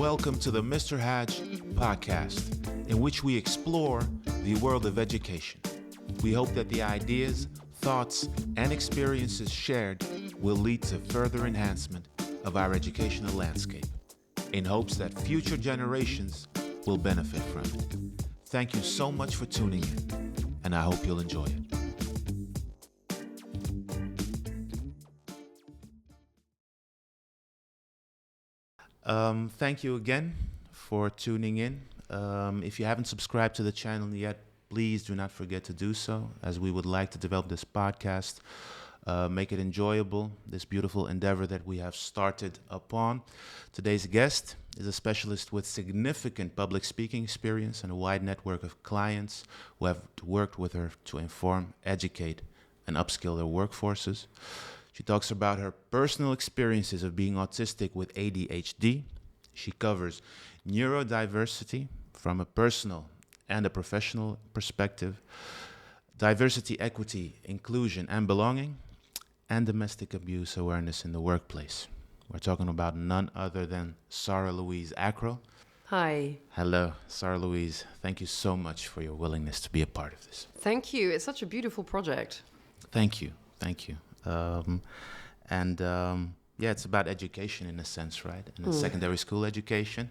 Welcome to the Mr. Hadj podcast, in which we explore the world of education. We hope that the ideas, thoughts, and experiences shared will lead to further enhancement of our educational landscape, in hopes that future generations will benefit from it. Thank you so much for tuning in, and I hope you'll enjoy it. Thank you again for tuning in. If you haven't subscribed to the channel yet, please do not forget to do so, as we would like to develop this podcast, make it enjoyable, this beautiful endeavor that we have started upon. Today's guest is a specialist with significant public speaking experience and a wide network of clients who have worked with her to inform, educate, and upskill their workforces. She talks about her personal experiences of being autistic with ADHD. She covers neurodiversity from a personal and a professional perspective, diversity, equity, inclusion, and belonging, and domestic abuse awareness in the workplace. We're talking about none other than Sara-Louise Ackrill. Hi. Hello, Sara-Louise. Thank you so much for your willingness to be a part of this. Thank you. It's such a beautiful project. Thank you. Thank you. It's about education in a sense, right? And secondary school education.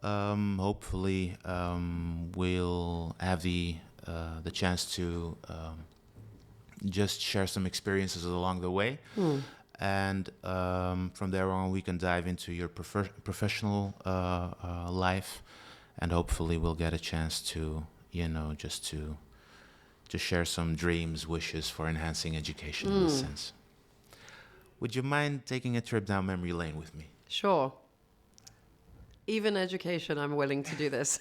Hopefully, we'll have the chance to just share some experiences along the way. And from there on, we can dive into your professional life, and hopefully we'll get a chance to, just to share some dreams, wishes for enhancing education in a sense. Would you mind taking a trip down memory lane with me? Sure. Even education, I'm willing to do this.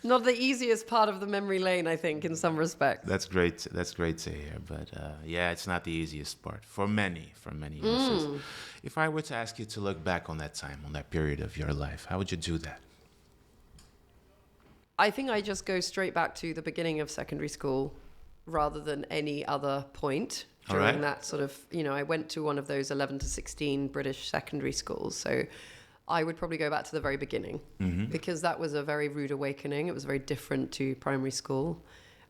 Not the easiest part of the memory lane, I think, in some respects. That's great. That's great to hear. But it's not the easiest part for many users. If I were to ask you to look back on that time, on that period of your life, how would you do that? I think I just go straight back to the beginning of secondary school rather than any other point during that sort of, I went to one of those 11 to 16 British secondary schools. So I would probably go back to the very beginning because that was a very rude awakening. It was very different to primary school.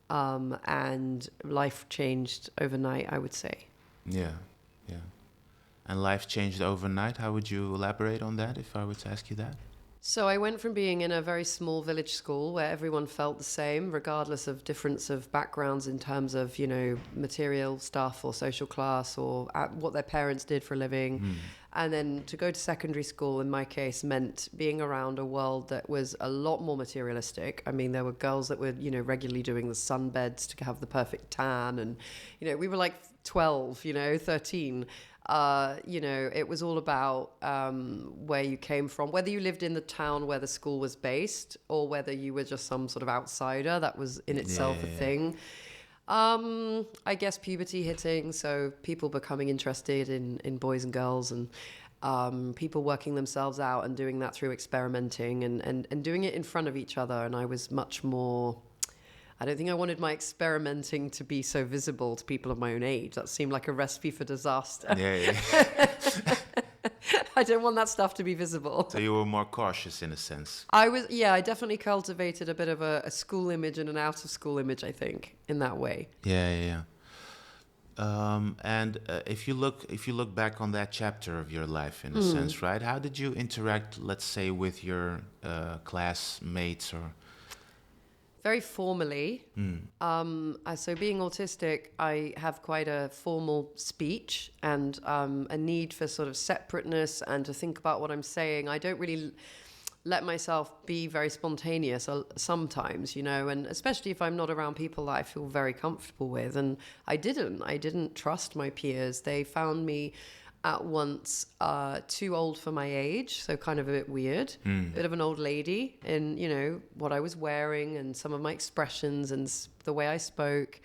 And life changed overnight, I would say. Yeah. And life changed overnight. How would you elaborate on that if I were to ask you that? So I went from being in a very small village school where everyone felt the same, regardless of difference of backgrounds in terms of, material stuff or social class or what their parents did for a living. And then to go to secondary school, in my case, meant being around a world that was a lot more materialistic. I mean, there were girls that were, regularly doing the sunbeds to have the perfect tan. And, we were like 12, 13. It was all about where you came from, whether you lived in the town where the school was based or whether you were just some sort of outsider. That was in itself a thing. I guess puberty hitting, so people becoming interested in boys and girls, and people working themselves out and doing that through experimenting and doing it in front of each other. And I was much more... I don't think I wanted my experimenting to be so visible to people of my own age. That seemed like a recipe for disaster. I don't want that stuff to be visible. So you were more cautious in a sense. I definitely cultivated a bit of a school image and an out of school image, I think, in that way. Yeah. If you look back on that chapter of your life, in a sense, right? How did you interact, let's say, with your classmates or... Very formally. So being autistic, I have quite a formal speech and a need for sort of separateness and to think about what I'm saying. I don't really let myself be very spontaneous sometimes, and especially if I'm not around people that I feel very comfortable with. And I didn't trust my peers. They found me at once too old for my age, so kind of a bit weird, bit of an old lady in, what I was wearing and some of my expressions and the way I spoke.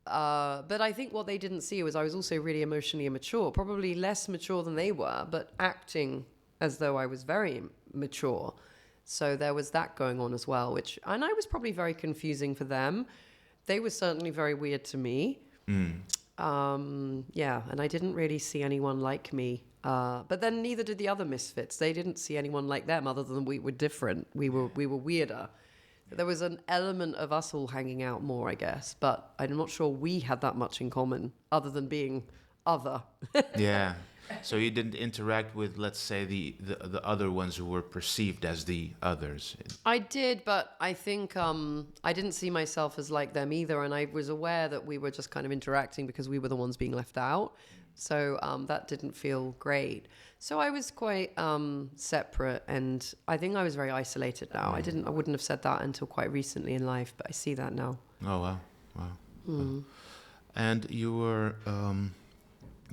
But I think what they didn't see was I was also really emotionally immature, probably less mature than they were, but acting as though I was very mature. So there was that going on as well, and I was probably very confusing for them. They were certainly very weird to me. Yeah, and I didn't really see anyone like me. But then neither did the other misfits. They didn't see anyone like them, other than we were different. We were weirder. There was an element of us all hanging out more, I guess, but I'm not sure we had that much in common, other than being other. Yeah. So you didn't interact with, let's say, the other ones who were perceived as the others. I did, but I think I didn't see myself as like them either, and I was aware that we were just kind of interacting because we were the ones being left out. So that didn't feel great. So I was quite separate, and I think I was very isolated now. I wouldn't have said that until quite recently in life, but I see that now. Oh, wow. Wow. And you were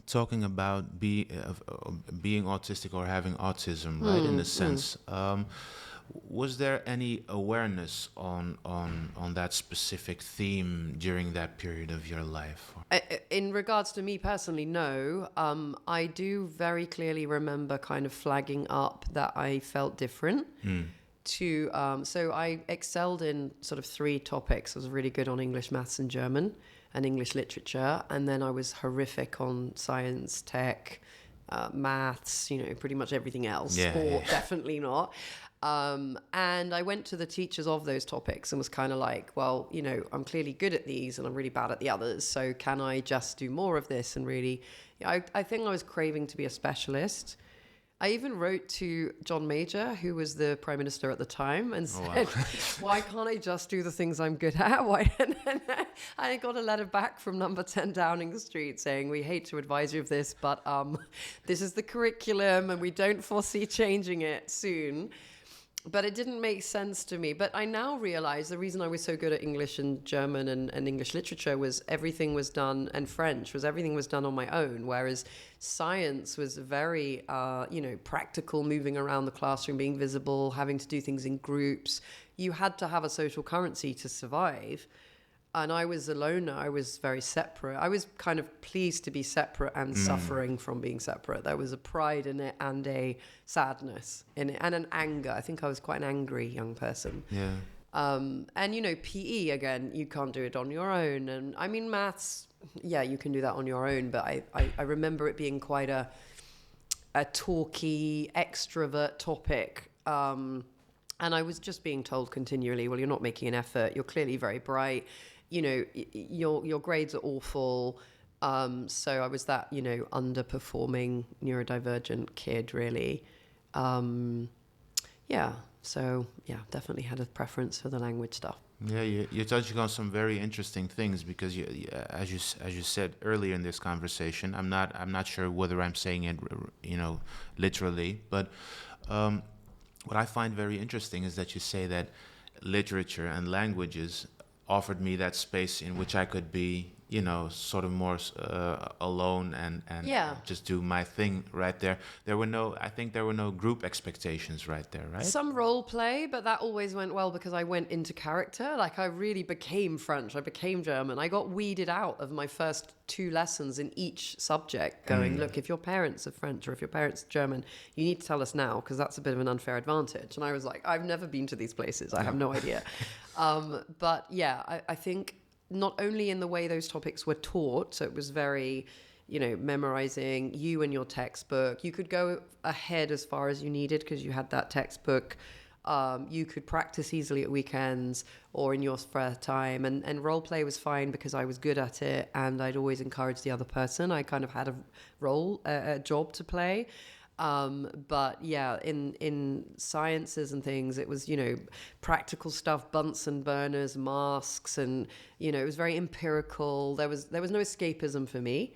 talking about being autistic or having autism, right? In a sense. Was there any awareness on that specific theme during that period of your life? In regards to me personally, no. I do very clearly remember kind of flagging up that I felt different. So I excelled in sort of 3 topics. I was really good on English, maths, and German, and English literature. And then I was horrific on science, tech, maths, pretty much everything else. Sport, definitely not. And I went to the teachers of those topics and was kind of like, well, I'm clearly good at these and I'm really bad at the others. So can I just do more of this? And really, I think I was craving to be a specialist. I even wrote to John Major, who was the Prime Minister at the time, and said, why can't I just do the things I'm good at? I got a letter back from number 10 Downing Street saying, we hate to advise you of this, but this is the curriculum and we don't foresee changing it soon. But it didn't make sense to me. But I now realize the reason I was so good at English and German and English literature was everything was done, and French was everything was done on my own. Whereas science was very, practical, moving around the classroom, being visible, having to do things in groups. You had to have a social currency to survive. And I was a loner. I was very separate. I was kind of pleased to be separate and suffering from being separate. There was a pride in it and a sadness in it and an anger. I think I was quite an angry young person. Yeah. And, PE, again, you can't do it on your own. And I mean, maths, yeah, you can do that on your own. But I remember it being quite a talky, extrovert topic. And I was just being told continually, well, you're not making an effort. You're clearly very bright. Your grades are awful. So I was that, underperforming neurodivergent kid, really. Definitely had a preference for the language stuff. Yeah, you're touching on some very interesting things because as you said earlier in this conversation, I'm not sure whether I'm saying it, literally, but what I find very interesting is that you say that literature and languages offered me that space in which I could be, sort of more alone and just do my thing right there. I think there were no group expectations right there, right? Some role play, but that always went well because I went into character. Like I really became French, I became German. I got weeded out of my first 2 lessons in each subject going, look, if your parents are French or if your parents are German, you need to tell us now because that's a bit of an unfair advantage. And I was like, I've never been to these places. I have no idea. But yeah, I think not only in the way those topics were taught, so it was very, memorizing you and your textbook. You could go ahead as far as you needed because you had that textbook. You could practice easily at weekends or in your spare time. And role play was fine because I was good at it and I'd always encourage the other person. I kind of had a job to play. But yeah, in sciences and things, it was, practical stuff, Bunsen burners, masks, and, it was very empirical. There was no escapism for me.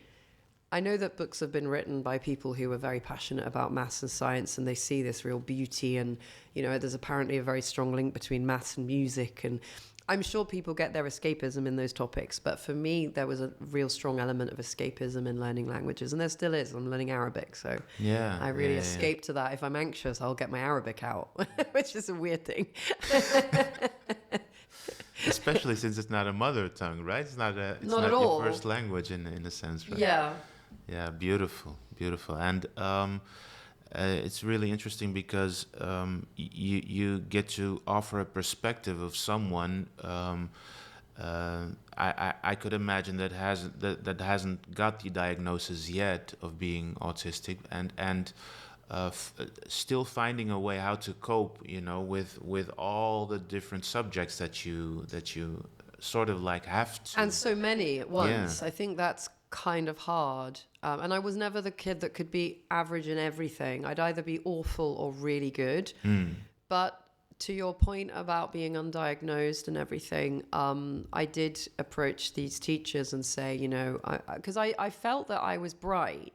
I know that books have been written by people who are very passionate about maths and science, and they see this real beauty. And, there's apparently a very strong link between maths and music. And I'm sure people get their escapism in those topics. But for me, there was a real strong element of escapism in learning languages. And there still is. I'm learning Arabic. So I really escape to that. If I'm anxious, I'll get my Arabic out, which is a weird thing. Especially since it's not a mother tongue, right? It's not at your all. first language in a sense, right? Yeah. Yeah, beautiful. And it's really interesting because you get to offer a perspective of someone I could imagine that hasn't got the diagnosis yet of being autistic, and still finding a way how to cope, with all the different subjects that you sort of like have to. And so many at once. Yeah. I think that's kind of hard. And I was never the kid that could be average in everything. I'd either be awful or really good. But to your point about being undiagnosed and everything, I did approach these teachers and say, because I felt that I was bright,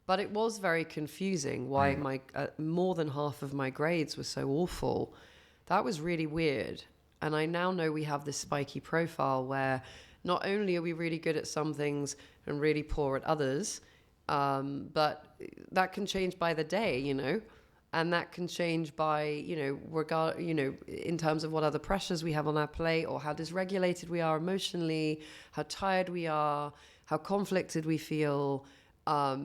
but it was very confusing why my more than half of my grades were so awful. That was really weird. And I now know we have this spiky profile where not only are we really good at some things and really poor at others, but that can change by the day, and that can change by, in terms of what other pressures we have on our plate, or how dysregulated we are emotionally, how tired we are, how conflicted we feel.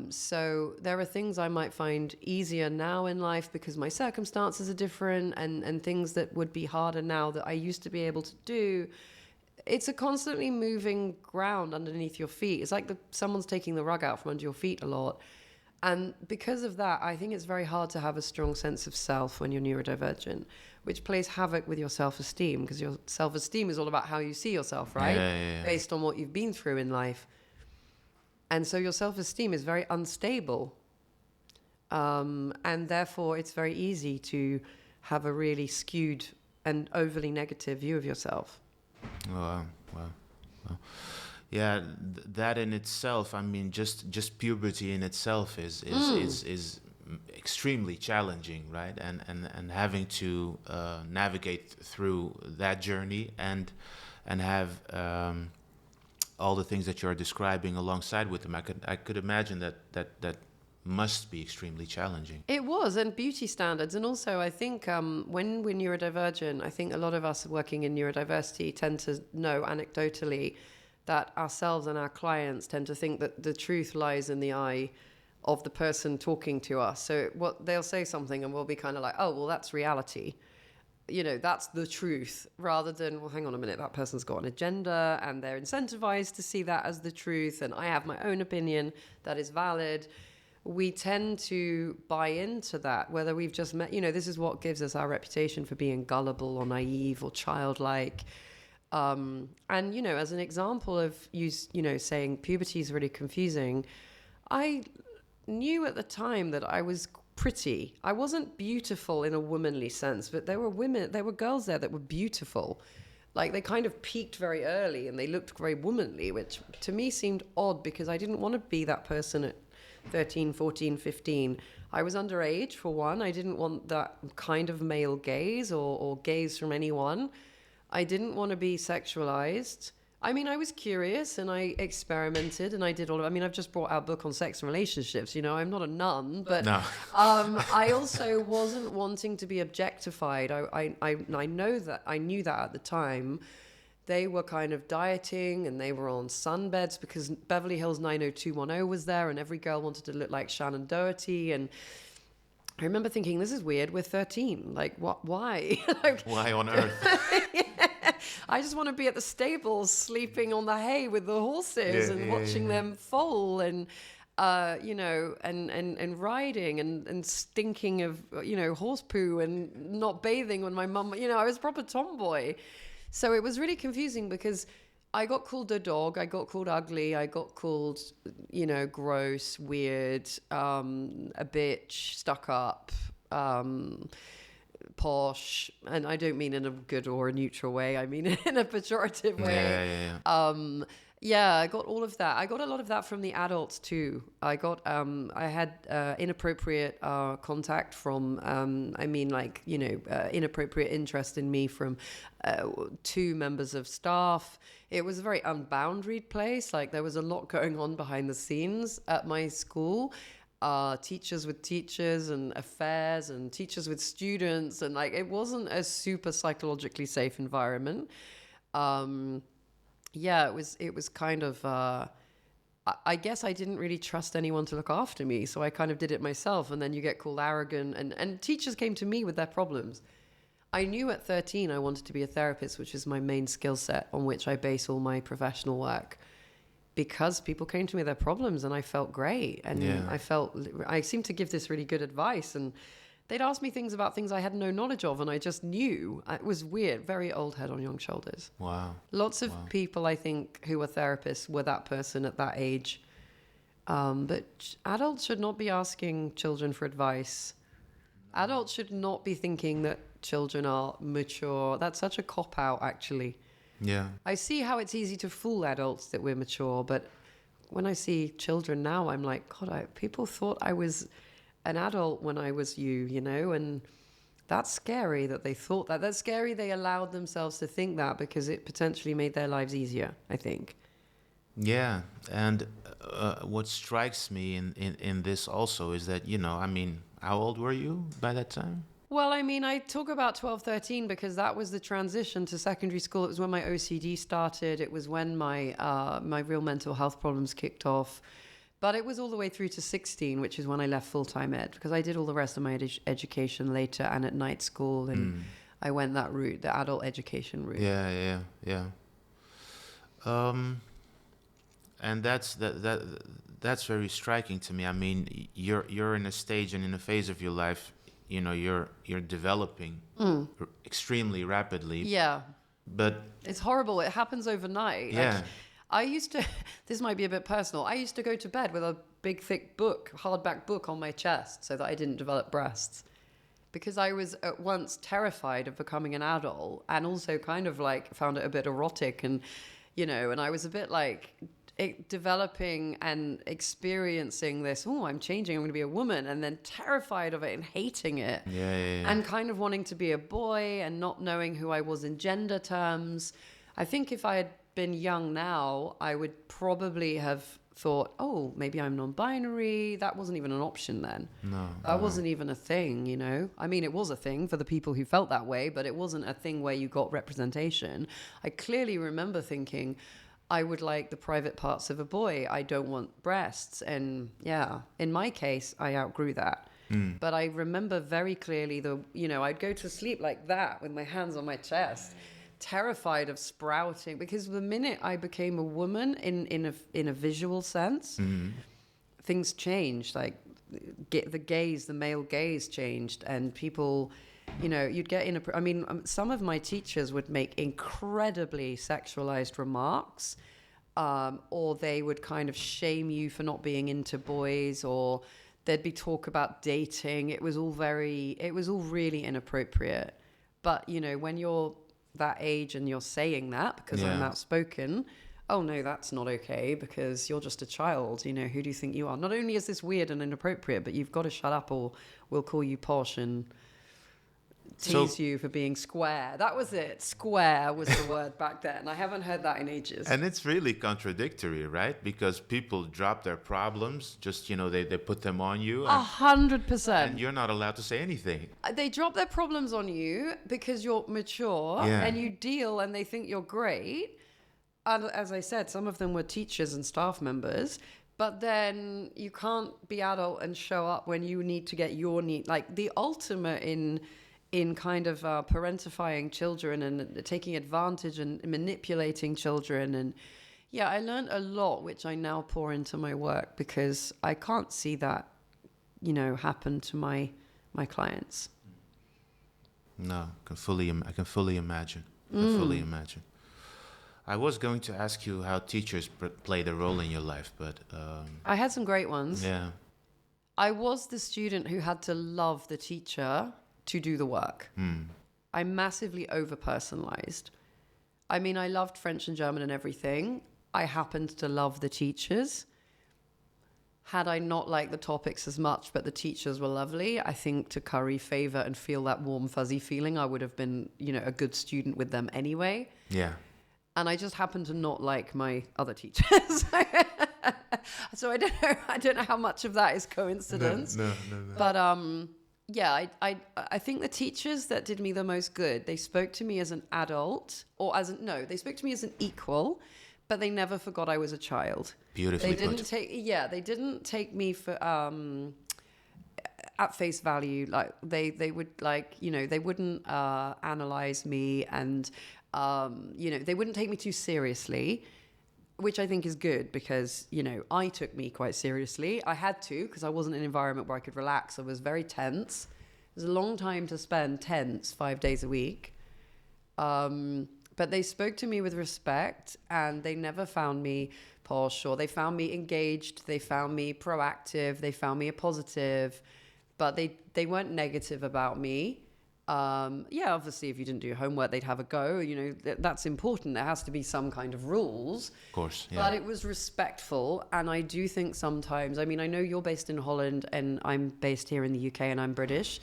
So there are things I might find easier now in life because my circumstances are different, and things that would be harder now that I used to be able to do. It's a constantly moving ground underneath your feet. It's like someone's taking the rug out from under your feet a lot. And because of that, I think it's very hard to have a strong sense of self when you're neurodivergent, which plays havoc with your self-esteem, because your self-esteem is all about how you see yourself, right? Yeah. Based on what you've been through in life. And so your self-esteem is very unstable. And therefore, it's very easy to have a really skewed and overly negative view of yourself. Wow. Yeah, that in itself, I mean, just puberty in itself is extremely challenging, right? And having to navigate through that journey and have all the things that you're describing alongside with them, I could imagine that must be extremely challenging. It was, and beauty standards. And also, I think when we're neurodivergent, I think a lot of us working in neurodiversity tend to know anecdotally that ourselves and our clients tend to think that the truth lies in the eye of the person talking to us. So they'll say something and we'll be kind of like, oh, well, that's reality. That's the truth, rather than, well, hang on a minute, that person's got an agenda and they're incentivized to see that as the truth. And I have my own opinion that is valid. We tend to buy into that, whether we've just met, this is what gives us our reputation for being gullible or naive or childlike. And, as an example of you saying puberty is really confusing, I knew at the time that I was pretty. I wasn't beautiful in a womanly sense, but there were girls there that were beautiful. Like, they kind of peaked very early and they looked very womanly, which to me seemed odd because I didn't want to be that person at 13, 14, 15. I was underage, for one. I didn't want that kind of male gaze or gaze from anyone. I didn't want to be sexualized. I mean, I was curious and I experimented and I did I've just brought out a book on sex and relationships. I'm not a nun, but No. I also wasn't wanting to be objectified. I knew that at the time. They were kind of dieting and they were on sunbeds because Beverly Hills 90210 was there and every girl wanted to look like Shannon Doherty. And I remember thinking, this is weird. We're 13. Like, what? Why? Why on earth? Yeah. I just want to be at the stables sleeping on the hay with the horses and watching them foal and, and riding and stinking of, horse poo and not bathing when my mum, I was a proper tomboy. So it was really confusing because I got called a dog, I got called ugly, I got called, gross, weird, a bitch, stuck up, posh, and I don't mean in a good or a neutral way, I mean in a pejorative way. Yeah, I got all of that. I got a lot of that from the adults too. I had inappropriate contact from, inappropriate interest in me from 2 members of staff. It was a very unboundaried place. Like, there was a lot going on behind the scenes at my school. Teachers with teachers and affairs and teachers with students. And it wasn't a super psychologically safe environment. Yeah, it was kind of, I guess I didn't really trust anyone to look after me. So I kind of did it myself. And then you get called arrogant and teachers came to me with their problems. I knew at 13 I wanted to be a therapist, which is my main skill set on which I base all my professional work, because people came to me with their problems and I felt great. And I seemed to give this really good advice, and they'd ask me things about things I had no knowledge of, and I just knew. It was weird, very old head on young shoulders. Wow. Lots of people, I think, who were therapists were that person at that age. But adults should not be asking children for advice. Adults should not be thinking that children are mature. That's such a cop-out, actually. Yeah. I see how it's easy to fool adults that we're mature, but when I see children now, I'm like, God, people thought I was an adult when I was you know, and that's scary that they thought that. That's scary they allowed themselves to think that, because it potentially made their lives easier, I think. Yeah, and what strikes me in this also is that, you know, I mean, how old were you by that time? Well, I mean, I talk about 12, 13 because that was the transition to secondary school. It was when my OCD started. It was when my real mental health problems kicked off. But it was all the way through to 16, which is when I left full-time ed, because I did all the rest of my education later and at night school, and I went that route, the adult education route. Yeah. And that's very striking to me. I mean, you're in a stage and in a phase of your life, you know, you're developing extremely rapidly. Yeah. But it's horrible. It happens overnight. Yeah. I used to, this might be a bit personal, I used to go to bed with a big, thick book, hardback book on my chest so that I didn't develop breasts. Because I was at once terrified of becoming an adult, and also kind of like found it a bit erotic, and, you know, and I was a bit like developing and experiencing this, I'm changing, I'm going to be a woman, and then terrified of it and hating it. Yeah. And kind of wanting to be a boy and not knowing who I was in gender terms. I think if I had been young now, I would probably have thought, maybe I'm non-binary. That wasn't even an option then. No. That wasn't even a thing, you know? I mean, it was a thing for the people who felt that way, but it wasn't a thing where you got representation. I clearly remember thinking, I would like the private parts of a boy. I don't want breasts. And yeah, in my case, I outgrew that. But I remember very clearly I'd go to sleep like that with my hands on my chest, terrified of sprouting, because the minute I became a woman in a visual sense, things changed. Like the male gaze changed, and people, you'd get some of my teachers would make incredibly sexualized remarks, or they would kind of shame you for not being into boys, or there'd be talk about dating. It was all really inappropriate. But, when you're that age and you're saying that because I'm outspoken, no, that's not okay, because you're just a child. Who do you think you are? Not only is this weird and inappropriate, but you've got to shut up, or we'll call you posh and tease you for being square. That was it. Square was the word back then. I haven't heard that in ages. And it's really contradictory, right? Because people drop their problems, just, they put them on you. 100%. And you're not allowed to say anything. They drop their problems on you because you're mature, and you deal, and they think you're great. And as I said, some of them were teachers and staff members. But then you can't be adult and show up when you need to get your need. Like the ultimate in kind of parentifying children and taking advantage and manipulating children. And I learned a lot, which I now pour into my work, because I can't see that, happen to my clients. No, I can fully imagine. I was going to ask you how teachers played a role in your life, but I had some great ones. Yeah. I was the student who had to love the teacher to do the work. I massively over-personalized. I mean, I loved French and German and everything. I happened to love the teachers. Had I not liked the topics as much, but the teachers were lovely, I think to curry favor and feel that warm, fuzzy feeling, I would have been, a good student with them anyway. Yeah. And I just happened to not like my other teachers. So I don't know how much of that is coincidence. No. But I think the teachers that did me the most good, they spoke to me as an adult, they spoke to me as an equal, but they never forgot I was a child. Beautifully They didn't take me for at face value. Like they would like, they wouldn't analyze me, and they wouldn't take me too seriously, which I think is good because, I took me quite seriously. I had to, because I wasn't in an environment where I could relax. I was very tense. It was a long time to spend tense 5 days a week. But they spoke to me with respect, and they never found me posh, or they found me engaged. They found me proactive. They found me a positive, but they weren't negative about me. Obviously, if you didn't do your homework, they'd have a go. That's important. There has to be some kind of rules. Of course, yeah. But it was respectful. And I do think sometimes, I know you're based in Holland and I'm based here in the UK and I'm British.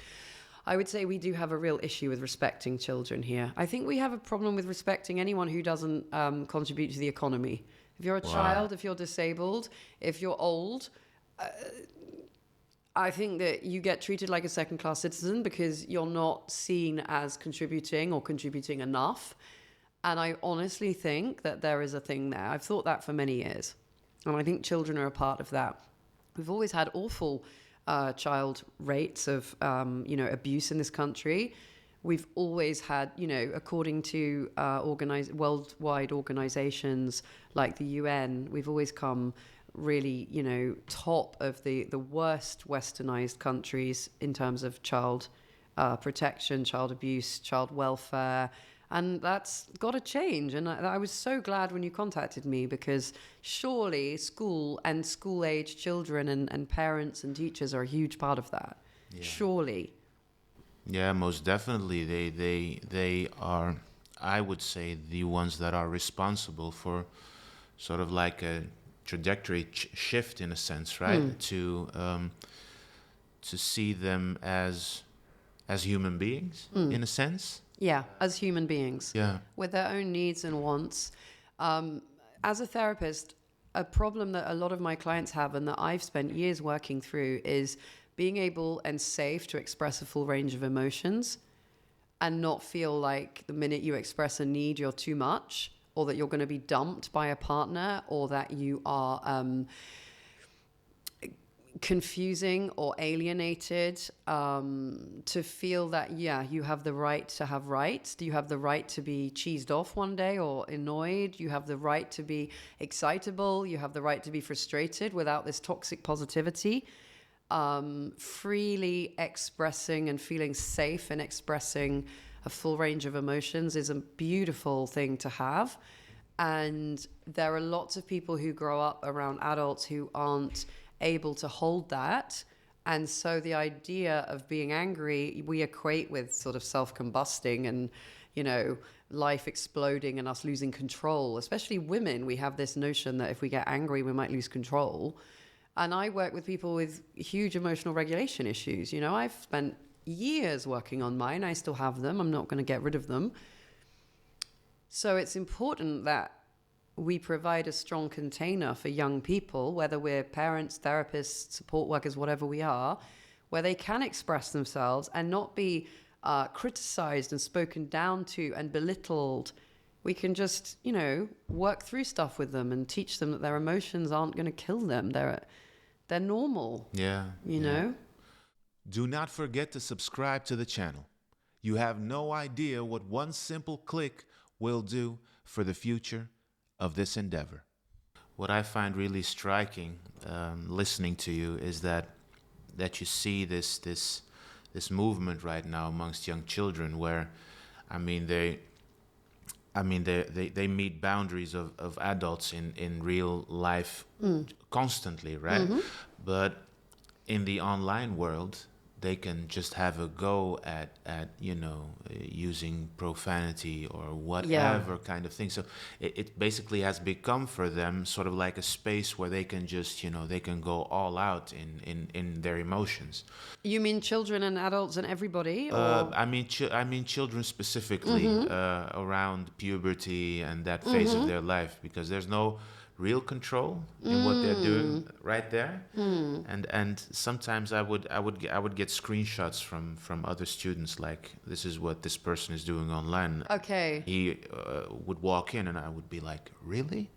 I would say we do have a real issue with respecting children here. I think we have a problem with respecting anyone who doesn't contribute to the economy. If you're a child, if you're disabled, if you're old, I think that you get treated like a second-class citizen because you're not seen as contributing or contributing enough. And I honestly think that there is a thing there. I've thought that for many years. And I think children are a part of that. We've always had awful child rates of, abuse in this country. We've always had, according to worldwide organizations like the UN, we've always come really, top of the worst westernized countries in terms of child protection, child abuse, child welfare. And that's got to change. And I was so glad when you contacted me, because surely school and school-age children and parents and teachers are a huge part of that. Yeah. Surely. Yeah, most definitely. They are, I would say, the ones that are responsible for sort of like a trajectory shift in a sense, right? To see them as human beings in a sense. Yeah, as human beings. Yeah. With their own needs and wants. As a therapist, a problem that a lot of my clients have and that I've spent years working through is being able and safe to express a full range of emotions and not feel like the minute you express a need, you're too much, or that you're going to be dumped by a partner, or that you are confusing or alienated, to feel that, you have the right to have rights. Do you have the right to be cheesed off one day or annoyed? You have the right to be excitable. You have the right to be frustrated without this toxic positivity. Freely expressing and feeling safe and expressing a full range of emotions is a beautiful thing to have. And there are lots of people who grow up around adults who aren't able to hold that. And so the idea of being angry, we equate with sort of self-combusting and, life exploding and us losing control. Especially women, we have this notion that if we get angry, we might lose control. And I work with people with huge emotional regulation issues. I've spent years working on mine. I still have them. I'm not going to get rid of them. So it's important that we provide a strong container for young people, whether we're parents, therapists, support workers, whatever we are, where they can express themselves and not be criticized and spoken down to and belittled. We can just, work through stuff with them and teach them that their emotions aren't going to kill them. They're normal. Yeah. You know? Do not forget to subscribe to the channel. You have no idea what one simple click will do for the future of this endeavor. What I find really striking, listening to you, is that you see this movement right now amongst young children, where, they meet boundaries of adults in real life constantly, right? Mm-hmm. But in the online world, they can just have a go at using profanity or whatever kind of thing. So it basically has become for them sort of like a space where they can just, they can go all out in their emotions. You mean children and adults and everybody? Or? I mean children specifically, around puberty and that phase of their life, because there's no real control in what they're doing right there, and sometimes I would get screenshots from other students, like, this is what this person is doing online. Okay. He would walk in and I would be like, really?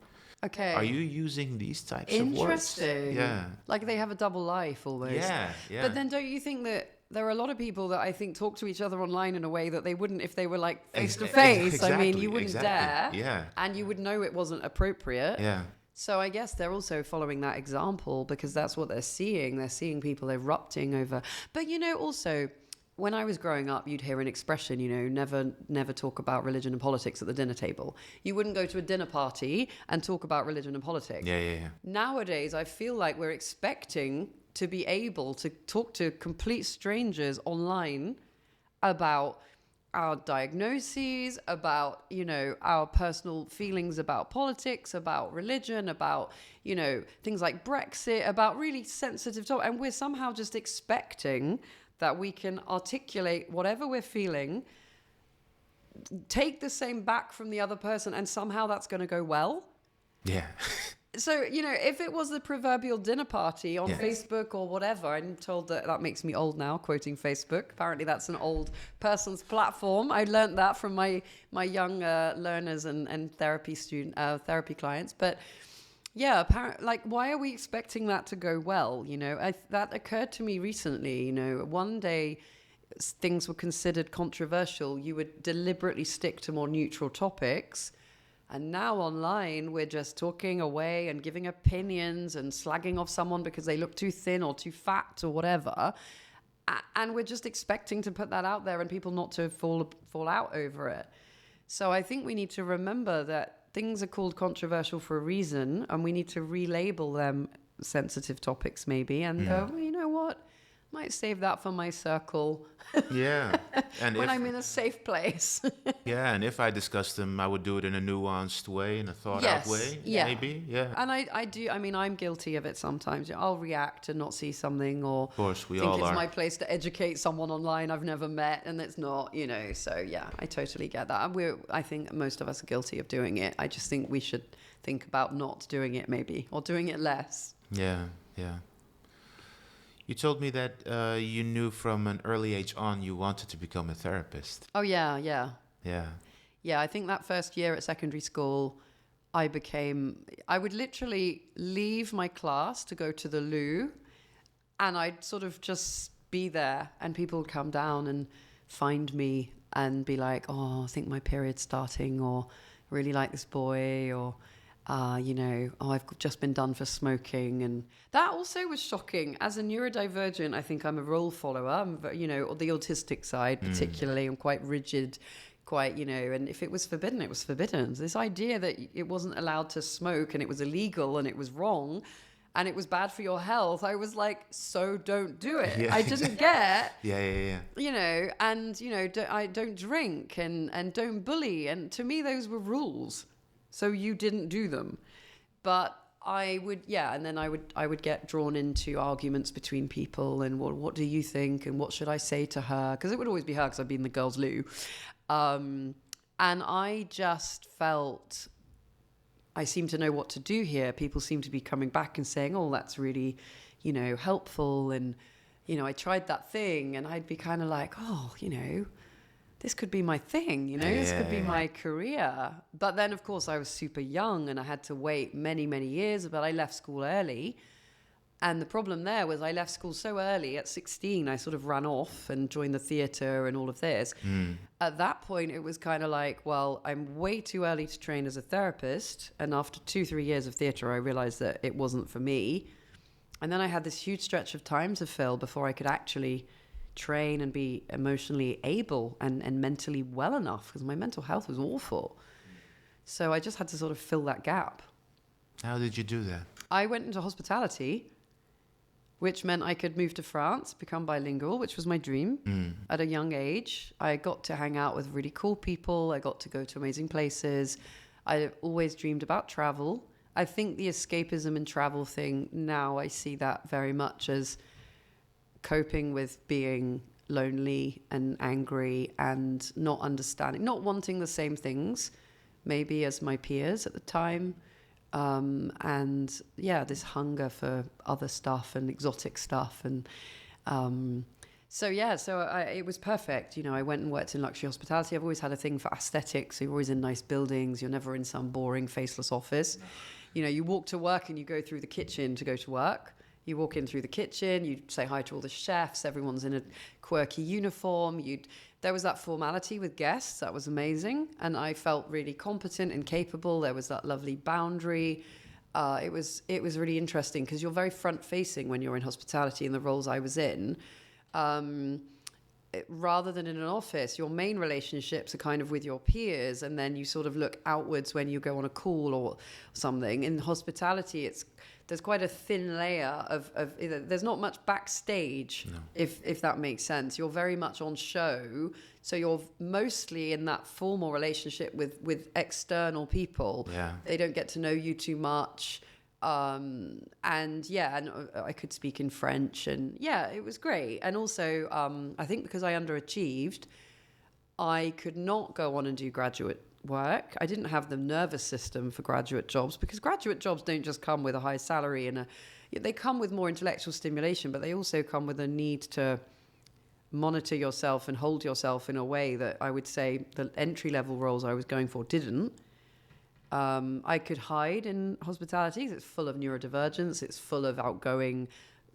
Okay. Are you using these types of words? Interesting. Yeah. Like they have a double life almost. Yeah, yeah. But then don't you think that there are a lot of people that I think talk to each other online in a way that they wouldn't if they were like face to face? I mean, you wouldn't dare. Yeah. And you would know it wasn't appropriate. Yeah. So I guess they're also following that example because that's what they're seeing. They're seeing people erupting over. But, you know, also, when I was growing up, you'd hear an expression, you know, never talk about religion and politics at the dinner table. You wouldn't go to a dinner party and talk about religion and politics. Yeah. Nowadays, I feel like we're expecting to be able to talk to complete strangers online about our diagnoses, about, you know, our personal feelings about politics, about religion, about, you know, things like Brexit, about really sensitive topics. And we're somehow just expecting that we can articulate whatever we're feeling, take the same back from the other person, and somehow that's going to go well. Yeah. So, you know, if it was the proverbial dinner party on Facebook or whatever, I'm told that makes me old now, quoting Facebook. Apparently that's an old person's platform. I learned that from my young learners and therapy clients. But yeah, apparently, like, why are we expecting that to go well? You know, that occurred to me recently. You know, one day things were considered controversial. You would deliberately stick to more neutral topics. And now online, we're just talking away and giving opinions and slagging off someone because they look too thin or too fat or whatever. And we're just expecting to put that out there and people not to fall out over it. So I think we need to remember that things are called controversial for a reason, and we need to relabel them sensitive topics maybe and go, well, you know what? Might save that for my circle. Yeah. And when I'm in a safe place. Yeah, and if I discuss them, I would do it in a nuanced way, in a thought-out way, maybe. Yeah. And I do. I mean, I'm guilty of it sometimes. I'll react and not see something, or Of course, we think all it's are. my place to educate someone online I've never met, and it's not, you know. So yeah, I totally get that. I think most of us are guilty of doing it. I just think we should think about not doing it, maybe, or doing it less. Yeah. You told me that you knew from an early age on you wanted to become a therapist. Oh yeah. Yeah. I think that first year at secondary school, I would literally leave my class to go to the loo, and I'd sort of just be there, and people would come down and find me and be like, oh, I think my period's starting, or I really like this boy, or you know, oh, I've just been done for smoking. And that also was shocking. As a neurodivergent, I think I'm a rule follower. I'm, you know, the autistic side particularly, I'm quite rigid, quite, you know, and if it was forbidden, it was forbidden. This idea that it wasn't allowed to smoke and it was illegal and it was wrong and it was bad for your health, I was like, so don't do it. Yeah, I didn't get, Yeah. you know, and, you know, I don't drink and don't bully. And to me, those were rules. So you didn't do them. But I would, and then I would get drawn into arguments between people and what do you think and what should I say to her? Because it would always be her because I'd been in the girls' loo. And I just felt I seem to know what to do here. People seem to be coming back and saying, oh, that's really, you know, helpful. And, you know, I tried that thing, and I'd be kind of like, oh, you know, this could be my thing, you know, this could be my career. But then, of course, I was super young and I had to wait many, many years, but I left school early. And the problem there was I left school so early at 16, I sort of ran off and joined the theatre and all of this. At that point, it was kind of like, well, I'm way too early to train as a therapist. And after 2-3 years of theatre, I realised that it wasn't for me. And then I had this huge stretch of time to fill before I could actually train and be emotionally able and mentally well enough, because my mental health was awful. So I just had to sort of fill that gap. How did you do that? I went into hospitality, which meant I could move to France, become bilingual, which was my dream at a young age. I got to hang out with really cool people. I got to go to amazing places. I always dreamed about travel. I think the escapism and travel thing, now I see that very much as coping with being lonely and angry and not understanding, not wanting the same things maybe as my peers at the time. And yeah, this hunger for other stuff and exotic stuff. And it was perfect. You know, I went and worked in luxury hospitality. I've always had a thing for aesthetics. So you're always in nice buildings. You're never in some boring, faceless office. You know, you walk to work and you go through the kitchen to go to work. You walk in through the kitchen, you say hi to all the chefs, everyone's in a quirky uniform. There was that formality with guests, that was amazing. And I felt really competent and capable. There was that lovely boundary. It was really interesting because you're very front-facing when you're in hospitality in the roles I was in. Rather than in an office, your main relationships are kind of with your peers, and then you sort of look outwards when you go on a call or something. In hospitality, there's quite a thin layer of there's not much backstage, no. if that makes sense. You're very much on show, so you're mostly in that formal relationship with external people. Yeah. They don't get to know you too much. And I could speak in French, and yeah, it was great. And also, I think because I underachieved, I could not go on and do graduate work. I didn't have the nervous system for graduate jobs, because graduate jobs don't just come with a high salary they come with more intellectual stimulation, but they also come with a need to monitor yourself and hold yourself in a way that I would say the entry level roles I was going for didn't. I could hide in hospitality. It's full of neurodivergence. It's full of outgoing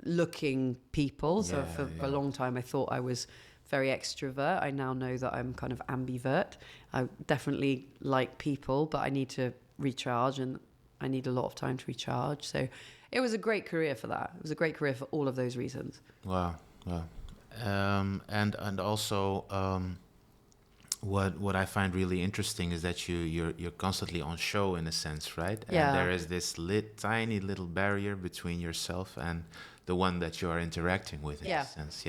looking people. So for a long time, I thought I was very extrovert. I now know that I'm kind of ambivert. I definitely like people, but I need to recharge, and I need a lot of time to recharge. So it was a great career for that. It was a great career for all of those reasons. Wow. And also, what I find really interesting is that you're constantly on show in a sense, right? Yeah. And there is this tiny little barrier between yourself and the one that you are interacting with in a sense.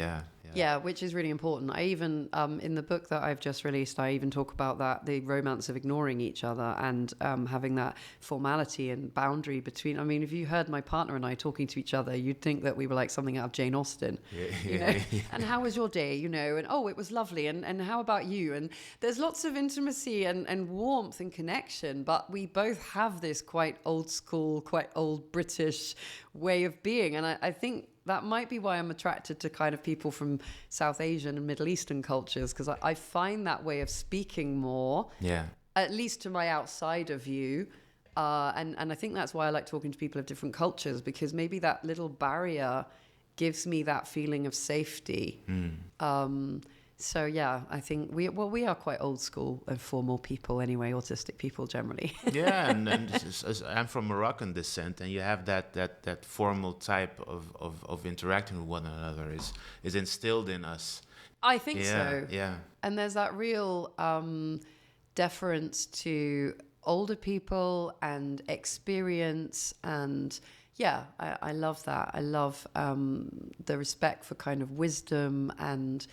Yeah, which is really important. I even, in the book that I've just released, I even talk about that, the romance of ignoring each other and having that formality and boundary between. I mean, if you heard my partner and I talking to each other, you'd think that we were like something out of Jane Austen. You know? And how was your day? You know, and oh, it was lovely. And how about you? And there's lots of intimacy and warmth and connection, but we both have this quite old school, quite old British way of being. And I think that might be why I'm attracted to kind of people from South Asian and Middle Eastern cultures, because I find that way of speaking more, at least to my outsider view. And I think that's why I like talking to people of different cultures, because maybe that little barrier gives me that feeling of safety. So yeah, I think we are quite old school and formal people anyway, autistic people generally. Yeah, and I'm from Moroccan descent, and you have that formal type of interacting with one another is instilled in us. I think so. Yeah. And there's that real deference to older people and experience, and yeah, I love that. I love the respect for kind of wisdom and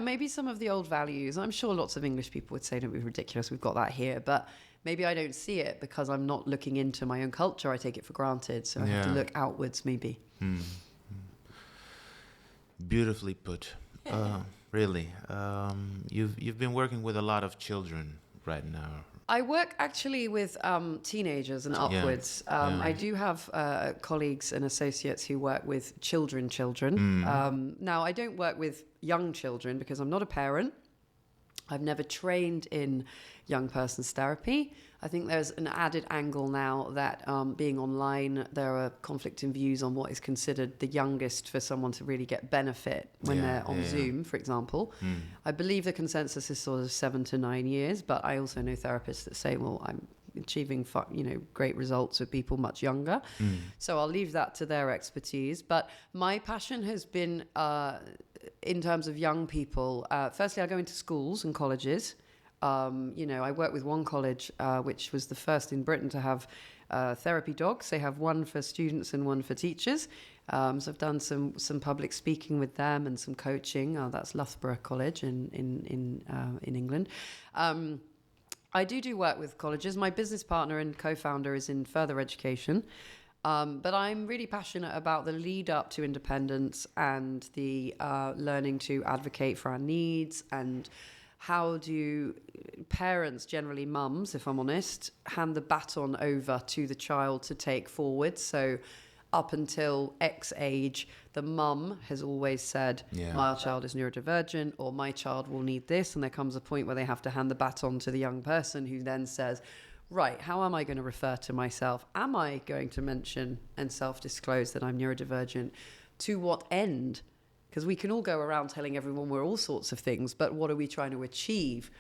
maybe some of the old values. I'm sure lots of English people would say, don't be ridiculous, we've got that here. But maybe I don't see it because I'm not looking into my own culture. I take it for granted. So I have to look outwards, maybe. Beautifully put. Really. You've been working with a lot of children right now. I work actually with teenagers and upwards. I do have colleagues and associates who work with children. Now, I don't work with young children because I'm not a parent. I've never trained in young person's therapy. I think there's an added angle now that being online, there are conflicting views on what is considered the youngest for someone to really get benefit when they're on Zoom, for example. I believe the consensus is sort of 7 to 9 years, but I also know therapists that say, well, I'm achieving great results with people much younger. So I'll leave that to their expertise. But my passion has been in terms of young people. Firstly, I go into schools and colleges. I work with one college, which was the first in Britain to have therapy dogs. They have one for students and one for teachers. So I've done some public speaking with them and some coaching. That's Loughborough College in England. I do work with colleges. My business partner and co-founder is in further education. But I'm really passionate about the lead up to independence and the learning to advocate for our needs, and how do parents, generally mums, if I'm honest, hand the baton over to the child to take forward. So up until X age, the mum has always said, my child is neurodivergent, or my child will need this. And there comes a point where they have to hand the baton to the young person, who then says, right, how am I going to refer to myself? Am I going to mention and self-disclose that I'm neurodivergent? To what end? Because we can all go around telling everyone we're all sorts of things, but what are we trying to achieve?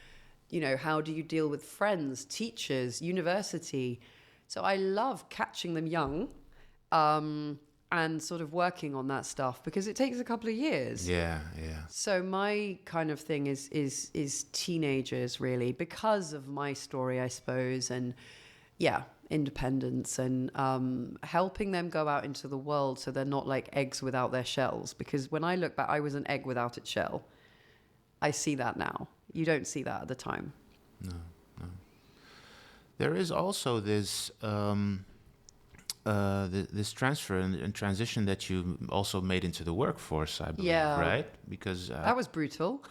You know, how do you deal with friends, teachers, university? So I love catching them young, and sort of working on that stuff, because it takes a couple of years. Yeah. So my kind of thing is teenagers, really, because of my story, I suppose, and independence, and helping them go out into the world so they're not like eggs without their shells. Because when I look back, I was an egg without its shell. I see that now. You don't see that at the time. No. There is also this this transfer and transition that you also made into the workforce, I believe, right? Because that was brutal.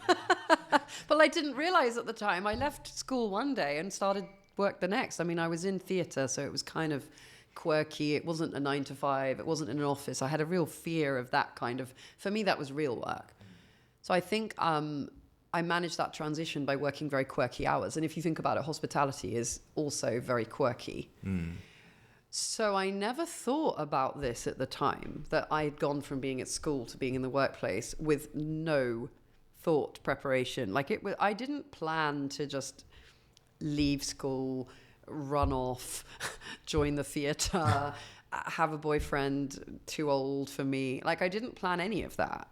But I didn't realize at the time. I left school one day and started work the next. I mean, I was in theatre, so it was kind of quirky. It wasn't a 9 to 5. It wasn't in an office. I had a real fear of that kind of, for me, that was real work. So I think I managed that transition by working very quirky hours. And if you think about it, hospitality is also very quirky. So I never thought about this at the time, that I had gone from being at school to being in the workplace with no thought preparation. Like I didn't plan to just leave school, run off, join the theatre, have a boyfriend too old for me. Like I didn't plan any of that.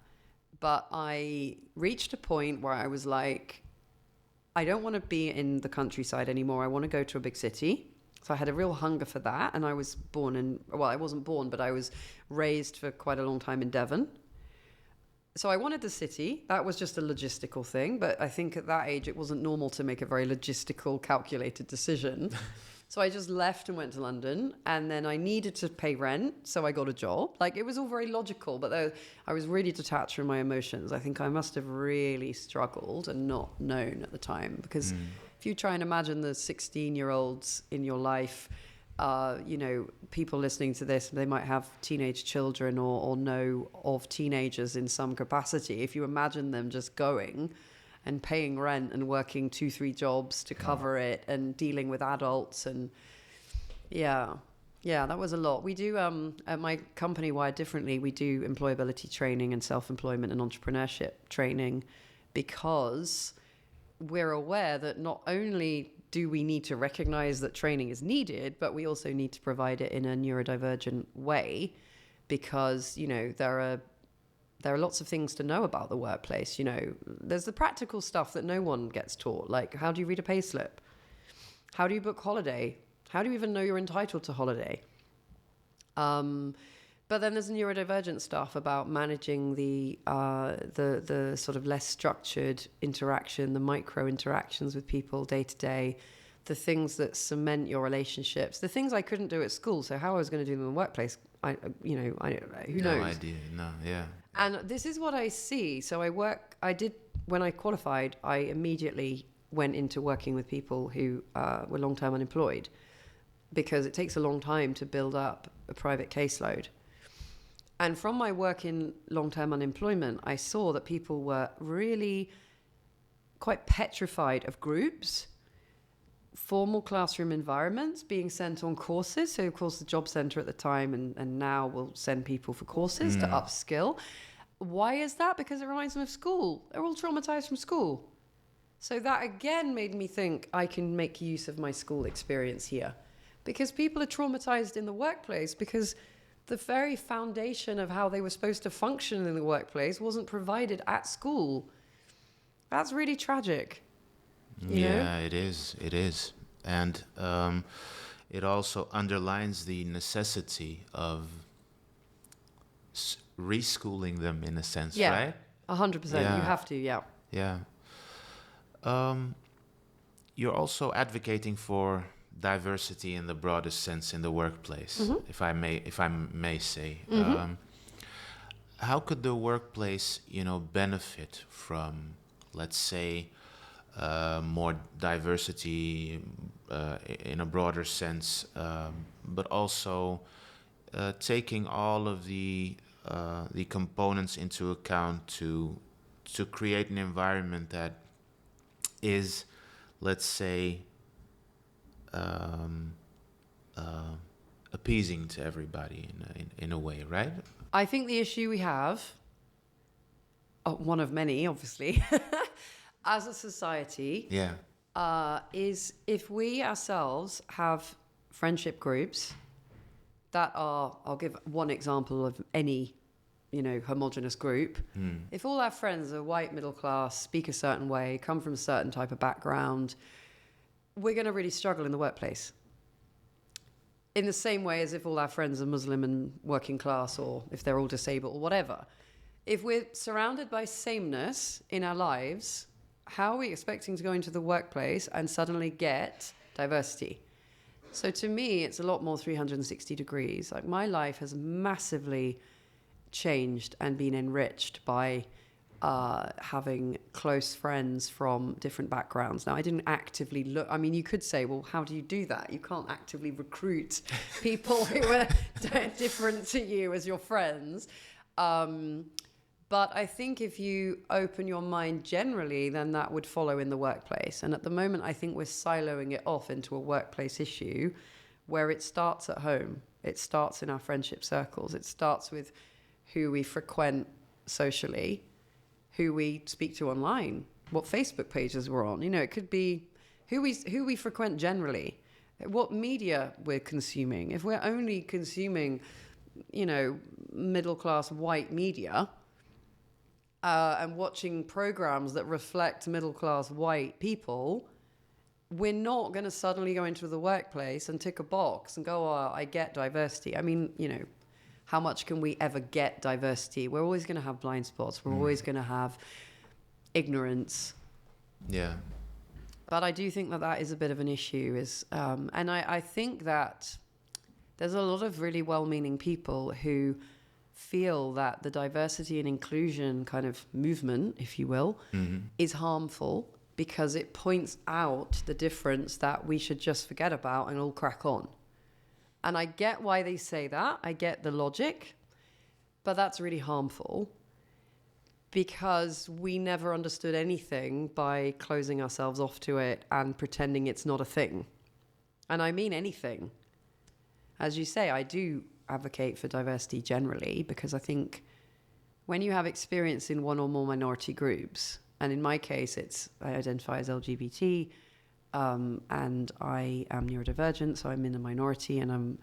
But I reached a point where I was like, I don't want to be in the countryside anymore. I want to go to a big city. So I had a real hunger for that. And I was I wasn't born, but I was raised for quite a long time in Devon. So I wanted the city. That was just a logistical thing. But I think at that age, it wasn't normal to make a very logistical, calculated decision. So I just left and went to London, and then I needed to pay rent, so I got a job. Like, it was all very logical, but I was really detached from my emotions. I think I must have really struggled and not known at the time, because if you try and imagine the 16-year-olds in your life, people listening to this, they might have teenage children or know of teenagers in some capacity. If you imagine them just going and paying rent and working 2-3 jobs to cover it and dealing with adults, and that was a lot. We do at my company, Wired Differently, we do employability training and self-employment and entrepreneurship training, because we're aware that not only do we need to recognize that training is needed, but we also need to provide it in a neurodivergent way, because there are lots of things to know about the workplace. There's the practical stuff that no one gets taught, like how do you read a payslip? How do you book holiday? How do you even know you're entitled to holiday? But then there's neurodivergent stuff about managing the sort of less structured interaction, the micro interactions with people day to day, the things that cement your relationships, the things I couldn't do at school. So how I was going to do them in the workplace, who knows? No idea. No, yeah. And this is what I see. So when I qualified, I immediately went into working with people who were long-term unemployed, because it takes a long time to build up a private caseload. And from my work in long-term unemployment, I saw that people were really quite petrified of groups, formal classroom environments, being sent on courses. So, of course, the job centre at the time and now will send people for courses to upskill. Why is that? Because it reminds them of school. They're all traumatised from school. So that, again, made me think I can make use of my school experience here. Because people are traumatised in the workplace because the very foundation of how they were supposed to function in the workplace wasn't provided at school. That's really tragic. You know? It is. And it also underlines the necessity of reschooling them in a sense, right? 100%. You have to, Yeah. You're also advocating for diversity in the broadest sense in the workplace, if I may say. How could the workplace, benefit from, let's say, more diversity in a broader sense, but also taking all of the components into account to create an environment that is, let's say, um, appeasing to everybody in a way, right? I think the issue we have, one of many, obviously, as a society, is if we ourselves have friendship groups that are, I'll give one example of any, homogenous group. If all our friends are white, middle class, speak a certain way, come from a certain type of background, we're going to really struggle in the workplace. In the same way as if all our friends are Muslim and working class, or if they're all disabled or whatever. If we're surrounded by sameness in our lives, how are we expecting to go into the workplace and suddenly get diversity? So to me, it's a lot more 360 degrees. Like, my life has massively changed and been enriched by having close friends from different backgrounds. Now, I didn't actively look. I mean, you could say, well, how do you do that? You can't actively recruit people who are different to you as your friends. But I think if you open your mind generally, then that would follow in the workplace. And at the moment, I think we're siloing it off into a workplace issue where it starts at home. It starts in our friendship circles. It starts with who we frequent socially, who we speak to online, what Facebook pages we're on. It could be who we frequent generally, what media we're consuming. If we're only consuming, middle-class white media and watching programs that reflect middle-class white people, we're not going to suddenly go into the workplace and tick a box and go, oh, I get diversity. I mean, how much can we ever get diversity? We're always going to have blind spots. We're always going to have ignorance. Yeah. But I do think that is a bit of an issue. And I think that there's a lot of really well-meaning people who feel that the diversity and inclusion kind of movement, if you will, is harmful because it points out the difference that we should just forget about and all crack on. And I get why they say that. I get the logic. But that's really harmful because we never understood anything by closing ourselves off to it and pretending it's not a thing. And I mean anything. As you say, I do advocate for diversity generally because I think when you have experience in one or more minority groups, and in my case, I identify as LGBT, and I am neurodivergent, so I'm in a minority, and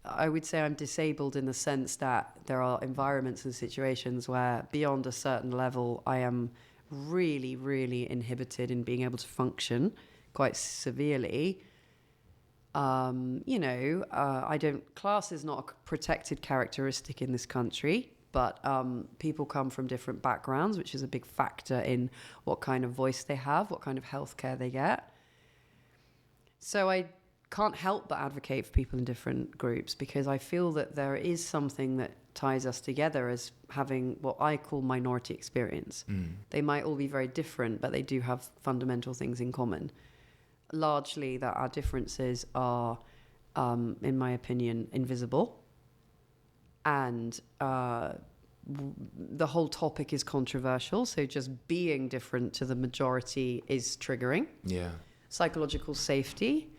I would say I'm disabled in the sense that there are environments and situations where beyond a certain level, I am really, really inhibited in being able to function quite severely. Class is not a protected characteristic in this country, but people come from different backgrounds, which is a big factor in what kind of voice they have, what kind of healthcare they get. So I can't help but advocate for people in different groups because I feel that there is something that ties us together as having what I call minority experience. They might all be very different, but they do have fundamental things in common. Largely that our differences are, in my opinion, invisible. And the whole topic is controversial. So just being different to the majority is triggering. Yeah. Psychological safety.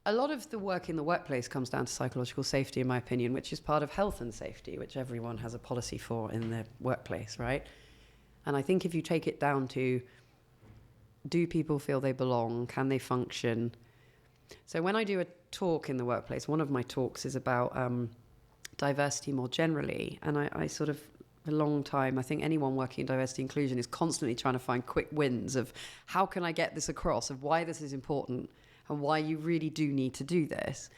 A lot of the work in the workplace comes down to psychological safety, in my opinion, which is part of health and safety, which everyone has a policy for in their workplace, right? And I think if you take it down to, do people feel they belong? Can they function? So when I do a talk in the workplace, one of my talks is about diversity more generally. And I sort of, a long time, I think anyone working in diversity inclusion is constantly trying to find quick wins of how can I get this across, of why this is important and why you really do need to do this.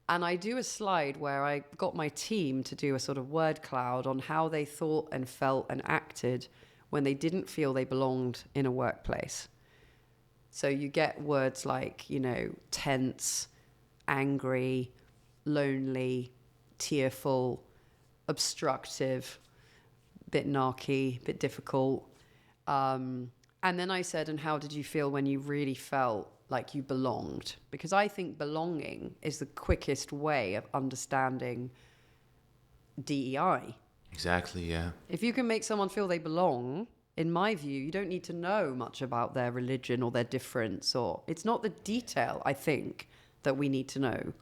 And I do a slide where I got my team to do a sort of word cloud on how they thought and felt and acted when they didn't feel they belonged in a workplace. So you get words like, tense, angry, lonely, tearful, obstructive, bit narky, bit difficult. And then I said, and how did you feel when you really felt like you belonged? Because I think belonging is the quickest way of understanding DEI. Exactly, yeah. If you can make someone feel they belong, in my view, you don't need to know much about their religion or their difference, or it's not the detail, I think, that we need to know.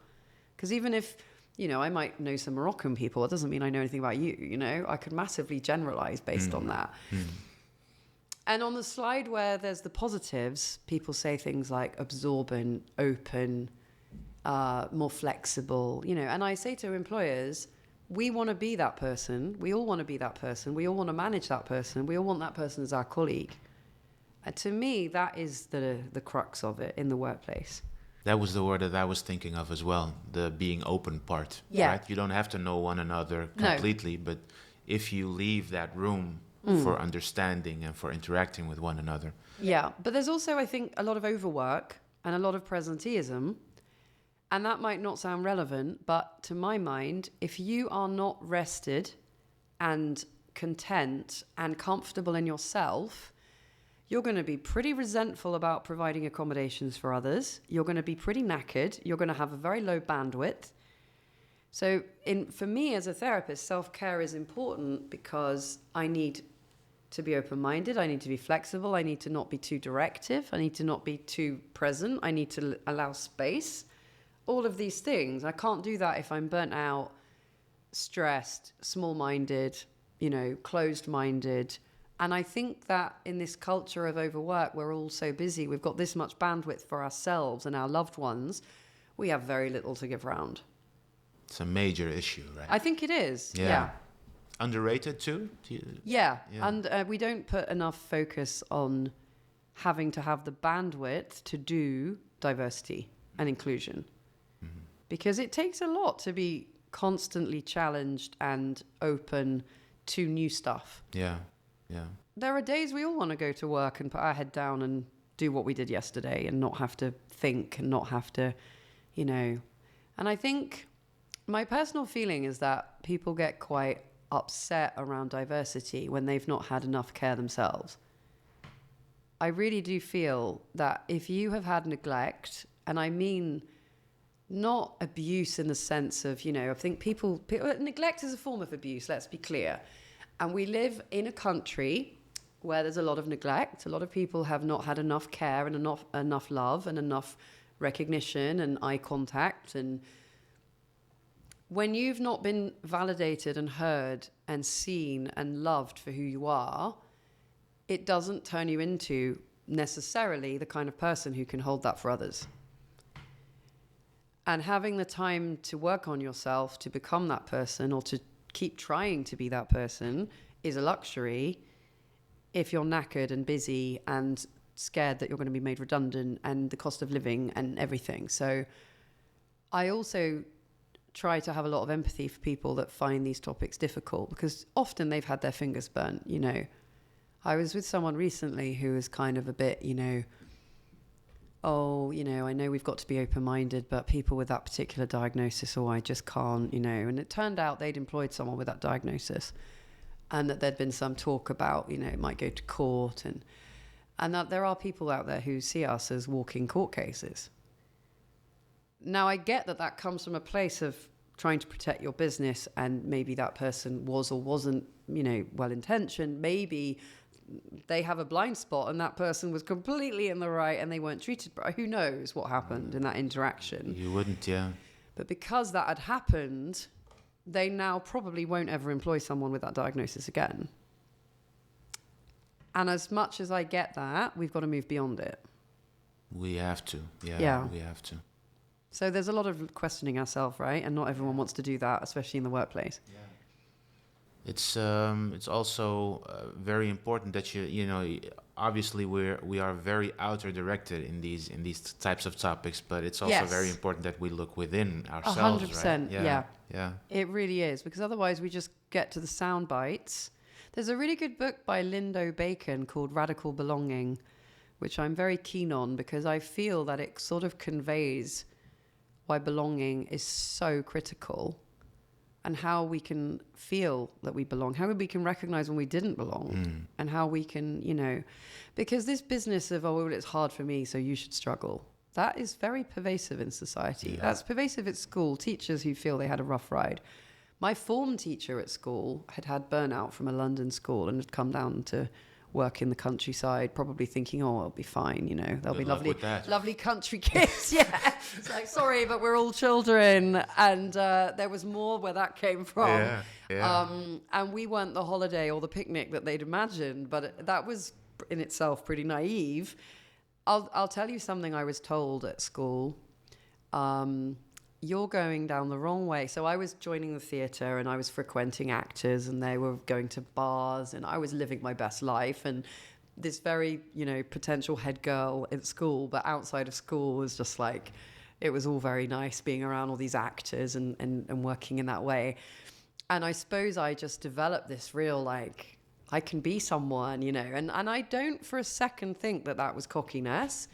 Because even if, I might know some Moroccan people, it doesn't mean I know anything about you, I could massively generalize based on that. And on the slide where there's the positives, people say things like absorbent, open, more flexible, and I say to employers, we want to be that person. We all want to be that person. We all want to manage that person. We all want that person as our colleague. And to me, that is the crux of it in the workplace. That was the word that I was thinking of as well, the being open part. Yeah. Right? You don't have to know one another completely, but if you leave that room for understanding and for interacting with one another. Yeah, but there's also, I think, a lot of overwork and a lot of presenteeism. And that might not sound relevant, but to my mind, if you are not rested and content and comfortable in yourself, you're going to be pretty resentful about providing accommodations for others. You're going to be pretty knackered. You're going to have a very low bandwidth. So for me as a therapist, self-care is important because I need to be open-minded. I need to be flexible. I need to not be too directive. I need to not be too present. I need to allow space. All of these things. I can't do that if I'm burnt out, stressed, small-minded, closed-minded. And I think that in this culture of overwork, we're all so busy. We've got this much bandwidth for ourselves and our loved ones. We have very little to give round. It's a major issue, right? I think it is. Yeah. Underrated too? Yeah. And we don't put enough focus on having to have the bandwidth to do diversity and inclusion. Because it takes a lot to be constantly challenged and open to new stuff. Yeah. There are days we all want to go to work and put our head down and do what we did yesterday and not have to think and not have to, And I think my personal feeling is that people get quite upset around diversity when they've not had enough care themselves. I really do feel that if you have had neglect, and I mean not abuse in the sense of, I think people neglect is a form of abuse, let's be clear. And we live in a country where there's a lot of neglect. A lot of people have not had enough care and enough love and enough recognition and eye contact. And when you've not been validated and heard and seen and loved for who you are, it doesn't turn you into necessarily the kind of person who can hold that for others. And having the time to work on yourself, to become that person or to keep trying to be that person is a luxury if you're knackered and busy and scared that you're going to be made redundant and the cost of living and everything. So I also try to have a lot of empathy for people that find these topics difficult because often they've had their fingers burnt, I was with someone recently who was kind of a bit, I know we've got to be open-minded, but people with that particular diagnosis, I just can't, And it turned out they'd employed someone with that diagnosis and that there'd been some talk about, it might go to court and that there are people out there who see us as walking court cases. Now, I get that comes from a place of trying to protect your business and maybe that person was or wasn't, well-intentioned. Maybe they have a blind spot and that person was completely in the right and they weren't treated. But who knows what happened in that interaction? You wouldn't, yeah. But because that had happened, they now probably won't ever employ someone with that diagnosis again. And as much as I get that, we've got to move beyond it. We have to. Yeah. We have to. So there's a lot of questioning ourselves, right? And not everyone wants to do that, especially in the workplace. Yeah. It's also very important that obviously we are very outer directed in these types of topics, but it's also very important that we look within ourselves. 100%, right? Yeah. It really is, because otherwise we just get to the sound bites. There's a really good book by Lindo Bacon called Radical Belonging, which I'm very keen on because I feel that it sort of conveys why belonging is so critical. And how we can feel that we belong, how we can recognize when we didn't belong, and how we can, because this business of, it's hard for me, so you should struggle, that is very pervasive in society. Yeah. That's pervasive at school, teachers who feel they had a rough ride. My form teacher at school had burnout from a London school and had come down to work in the countryside, probably thinking, oh, it'll be fine, you know, they'll Good be luck lovely, with that. lovely country kids. Yeah. It's like, sorry, but we're all children. And there was more where that came from. Yeah. And we weren't the holiday or the picnic that they'd imagined, but that was in itself pretty naive. I'll tell you something I was told at school. You're going down the wrong way. So I was joining the theatre and I was frequenting actors and they were going to bars and I was living my best life. And this very, you know, potential head girl at school, but outside of school was just like, it was all very nice being around all these actors and working in that way. And I suppose I just developed this real, like, I can be someone, you know, and I don't for a second think that was cockiness.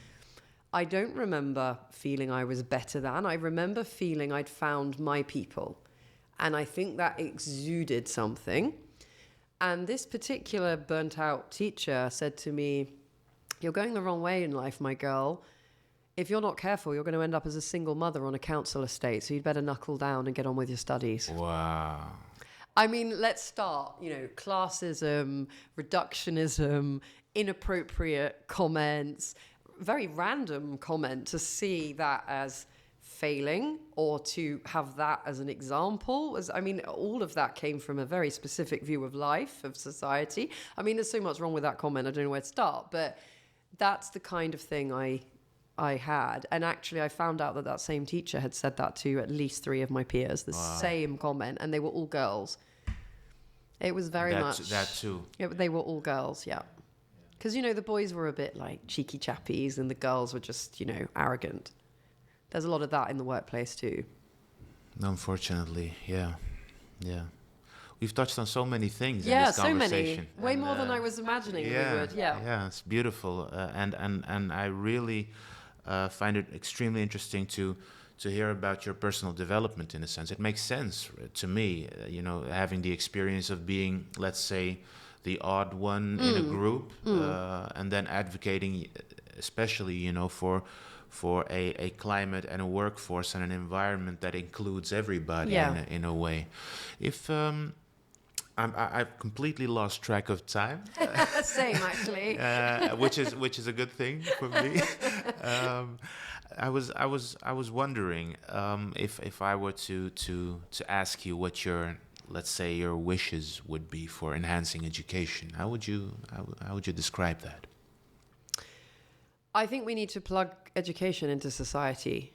I don't remember feeling I was better than. I remember feeling I'd found my people. And I think that exuded something. And this particular burnt out teacher said to me, you're going the wrong way in life, my girl. If you're not careful, you're going to end up as a single mother on a council estate. So you'd better knuckle down and get on with your studies. Wow. I mean, let's start, you know, classism, reductionism, inappropriate comments, very random comment to see that as failing or to have that as an example. I mean, all of that came from a very specific view of life, of society. I mean, there's so much wrong with that comment. I don't know where to start, but that's the kind of thing I had. And actually, I found out that same teacher had said that to at least 3 of my peers, the same comment, and they were all girls. It was very much... That too. They were all girls, yeah. Because, you know, the boys were a bit like cheeky chappies and the girls were just, you know, arrogant. There's a lot of that in the workplace too. Unfortunately, yeah. We've touched on so many things in this conversation. So many. Way more than I was imagining we would. Yeah, it's beautiful. And I really find it extremely interesting to hear about your personal development in a sense. It makes sense to me, you know, having the experience of being, let's say, the odd one in a group, and then advocating, especially, you know, for a climate and a workforce and an environment that includes everybody in a way. If I've completely lost track of time. Same, actually. Which is a good thing for me. I was wondering if I were to ask you what your, let's say, your wishes would be for enhancing education. How would you describe that? I think we need to plug education into society.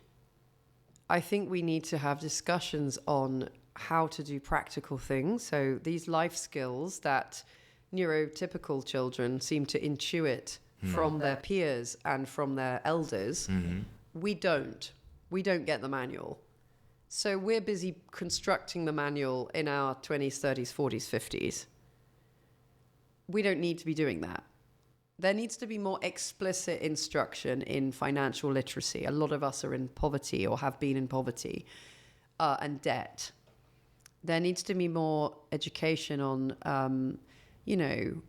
I think we need to have discussions on how to do practical things. So these life skills that neurotypical children seem to intuit from their peers and from their elders, we don't get the manual. So we're busy constructing the manual in our 20s, 30s, 40s, 50s. We don't need to be doing that. There needs to be more explicit instruction in financial literacy. A lot of us are in poverty or have been in poverty and debt. There needs to be more education on, you know,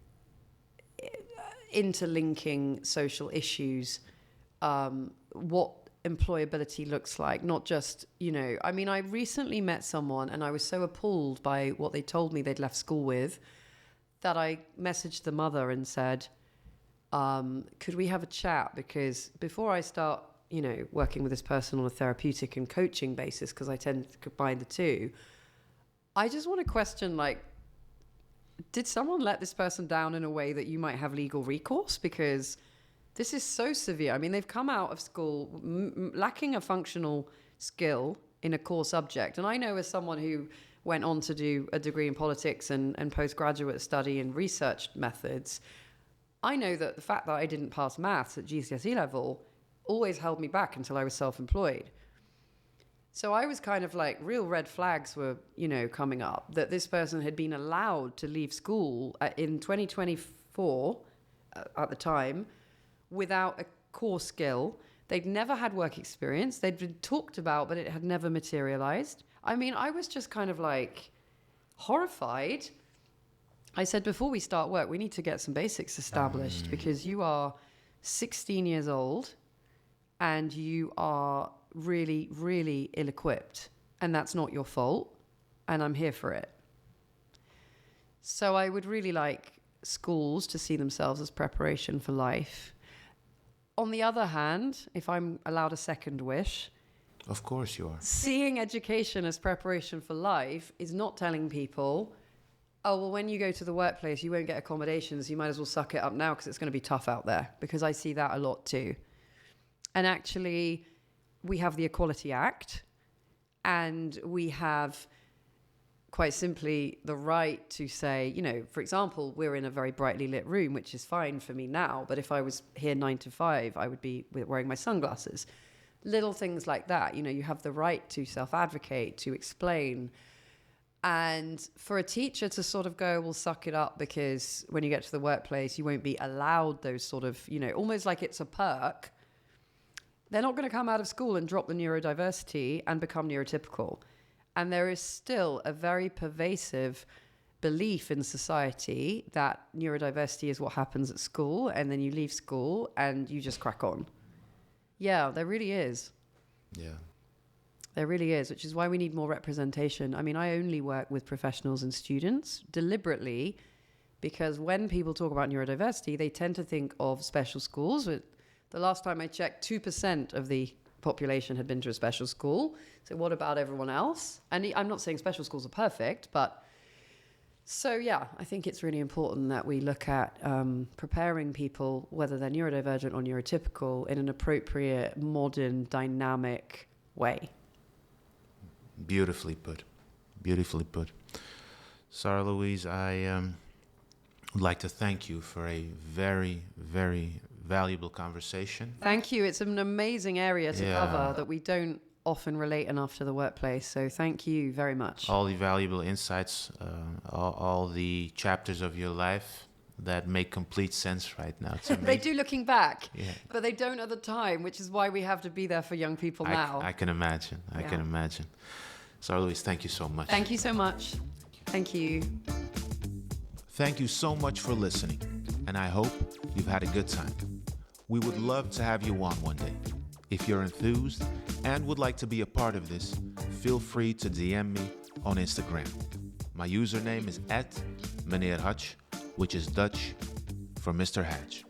interlinking social issues, what employability looks like, not just, you know, I mean, I recently met someone and I was so appalled by what they told me they'd left school with that I messaged the mother and said, could we have a chat? Because before I start, you know, working with this person on a therapeutic and coaching basis, because I tend to combine the two, I just want to question, like, did someone let this person down in a way that you might have legal recourse? Because this is so severe. I mean, they've come out of school lacking a functional skill in a core subject. And I know as someone who went on to do a degree in politics and postgraduate study in research methods, I know that the fact that I didn't pass maths at GCSE level always held me back until I was self-employed. So I was kind of like, real red flags were, you know, coming up that this person had been allowed to leave school in 2024 at the time without a core skill. They'd never had work experience. They'd been talked about, but it had never materialized. I mean, I was just kind of like horrified. I said, before we start work, we need to get some basics established because you are 16 years old and you are really, really ill-equipped, and that's not your fault, and I'm here for it. So I would really like schools to see themselves as preparation for life. On the other hand, if I'm allowed a second wish, Of course you are. seeing education as preparation for life is not telling people, oh, well, when you go to the workplace, you won't get accommodations. You might as well suck it up now because it's going to be tough out there. Because I see that a lot too. And actually, we have the Equality Act, and we have quite simply the right to say, you know, for example, we're in a very brightly lit room, which is fine for me now. But if I was here 9 to 5, I would be wearing my sunglasses. Little things like that. You know, you have the right to self-advocate, to explain. And for a teacher to sort of go, well, suck it up because when you get to the workplace, you won't be allowed those sort of, you know, almost like it's a perk. They're not going to come out of school and drop the neurodiversity and become neurotypical. And there is still a very pervasive belief in society that neurodiversity is what happens at school, and then you leave school and you just crack on. Yeah, there really is. Yeah. There really is, which is why we need more representation. I mean, I only work with professionals and students deliberately because when people talk about neurodiversity, they tend to think of special schools. The last time I checked, 2% of the population had been to a special school. So what about everyone else? And I'm not saying special schools are perfect, but so yeah, I think it's really important that we look at preparing people, whether they're neurodivergent or neurotypical, in an appropriate, modern, dynamic way. Beautifully put. Beautifully put. Sara-Louise, I would like to thank you for a very, very valuable conversation. Thank you. It's an amazing area to cover that we don't often relate enough to the workplace. So thank you very much. All the valuable insights, all the chapters of your life that make complete sense right now. They do looking back, Yeah. but they don't at the time, which is why we have to be there for young people now. I can imagine. I can imagine. Sara-Louise, thank you so much. Thank you so much. Thank you. Thank you so much for listening, and I hope you've had a good time. We would love to have you on one day. If you're enthused and would like to be a part of this, feel free to DM me on Instagram. My username is @meneer Hadj, which is Dutch for Mr. Hadj.